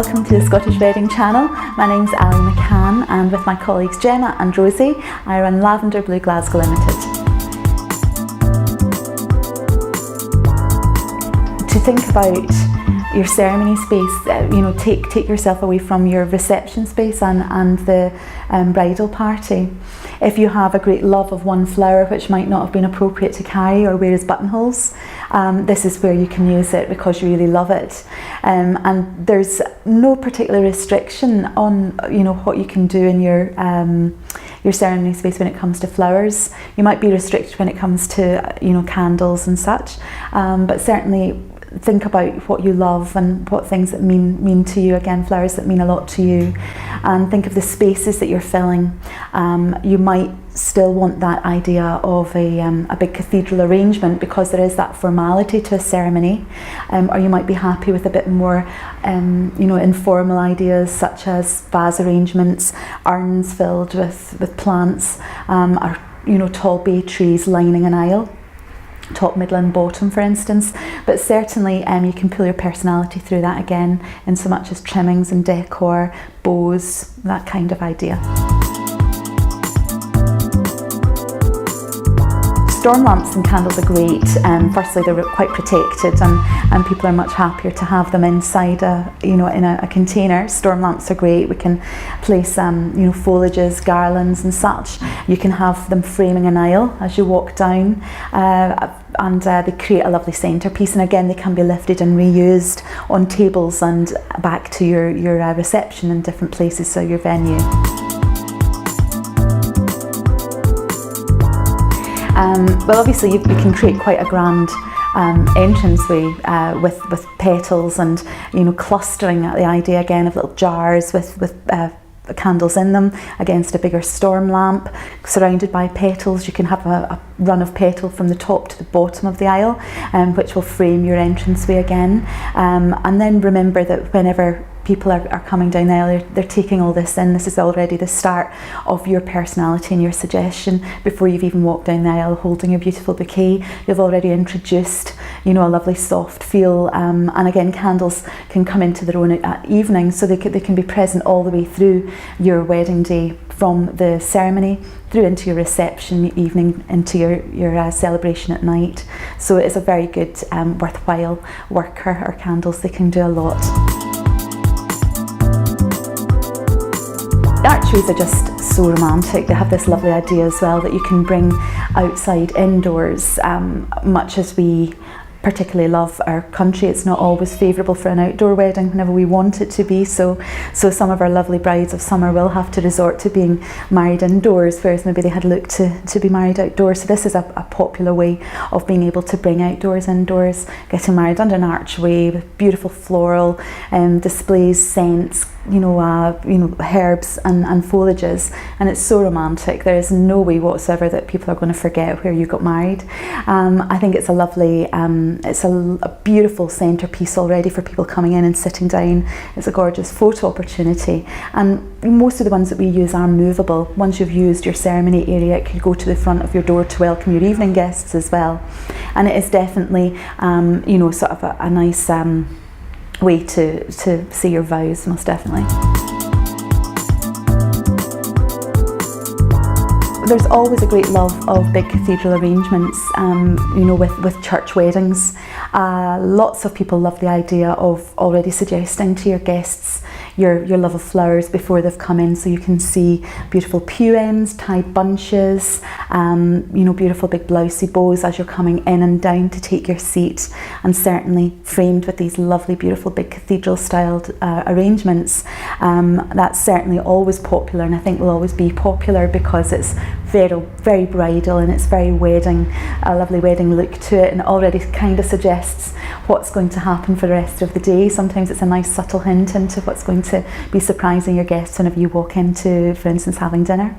Welcome to the Scottish Wedding Channel. My name's Allie McCann, and with my colleagues Gemma and Rosie, I run Lavender Blue Glasgow Ltd. To think about your ceremony space, take yourself away from your reception space and the bridal party. If you have a great love of one flower which might not have been appropriate to carry or wear as buttonholes, this is where you can use it because you really love it. And there's no particular restriction on what you can do in your ceremony space when it comes to flowers. You might be restricted when it comes to candles and such, but certainly think about what you love and what things that mean to you. Again, flowers that mean a lot to you, and think of the spaces that you're filling. You might still want that idea of a big cathedral arrangement because there is that formality to a ceremony, or you might be happy with a bit more informal ideas such as vase arrangements, urns filled with plants, or tall bay trees lining an aisle, top, middle and bottom for instance. But certainly you can pull your personality through that again in so much as trimmings and decor, bows, that kind of idea. Storm lamps and candles are great. Firstly, they're quite protected, and people are much happier to have them inside in a container. Storm lamps are great. We can place foliages, garlands and such. You can have them framing an aisle as you walk down, and they create a lovely centrepiece. And again, they can be lifted and reused on tables and back to your reception in different places, so your venue. Well, obviously you can create quite a grand entranceway with petals and clustering at the idea again of little jars with candles in them against a bigger storm lamp surrounded by petals. You can have a run of petal from the top to the bottom of the aisle, which will frame your entranceway again. And then remember that whenever people are coming down the aisle, they're taking all this in. This is already the start of your personality and your suggestion. Before you've even walked down the aisle holding your beautiful bouquet, you've already introduced a lovely soft feel. And again, candles can come into their own at evening, so they can be present all the way through your wedding day, from the ceremony through into your reception evening, into your celebration at night. So it is a very good worthwhile worker, or candles. They can do a lot. Archways are just so romantic. They have this lovely idea as well that you can bring outside indoors. Much as we particularly love our country, it's not always favourable for an outdoor wedding whenever we want it to be, so some of our lovely brides of summer will have to resort to being married indoors, whereas maybe they had looked to be married outdoors. So this is a popular way of being able to bring outdoors indoors, getting married under an archway with beautiful floral displays, scents, herbs and foliages, and it's so romantic. There is no way whatsoever that people are going to forget where you got married. I think it's a lovely, it's a beautiful centrepiece already for people coming in and sitting down. It's a gorgeous photo opportunity, and most of the ones that we use are movable. Once you've used your ceremony area, it could go to the front of your door to welcome your evening guests as well. And it is definitely sort of a nice way to say your vows, most definitely. There's always a great love of big cathedral arrangements, with church weddings. Lots of people love the idea of already suggesting to your guests your love of flowers before they've come in, so you can see beautiful pew ends, tied bunches, beautiful big blousey bows as you're coming in and down to take your seat, and certainly framed with these lovely beautiful big cathedral styled arrangements. That's certainly always popular, and I think will always be popular because it's very, very bridal and it's very wedding, a lovely wedding look to it, and already kind of suggests what's going to happen for the rest of the day. Sometimes it's a nice subtle hint into what's going to be surprising your guests whenever you walk into, for instance, having dinner.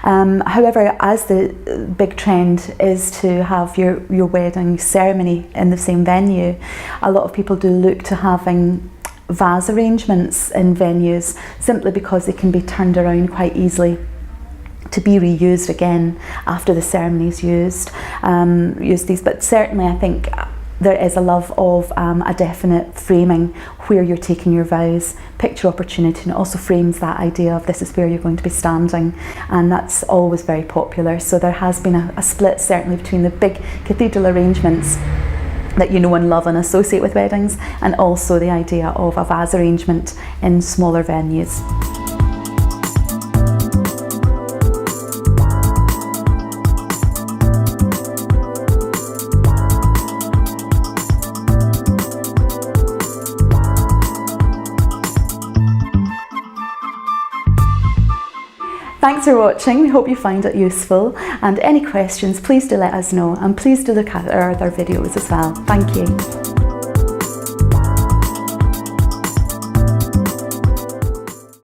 However, as the big trend is to have your wedding ceremony in the same venue, a lot of people do look to having vase arrangements in venues simply because they can be turned around quite easily to be reused again after the ceremony is used these. But certainly I think there is a love of a definite framing where you're taking your vows, picture opportunity, and it also frames that idea of this is where you're going to be standing, and that's always very popular. So there has been a split certainly between the big cathedral arrangements that you know and love and associate with weddings, and also the idea of a vase arrangement in smaller venues. Thanks for watching, we hope you find it useful, and any questions please do let us know, and please do look at our other videos as well. Thank you.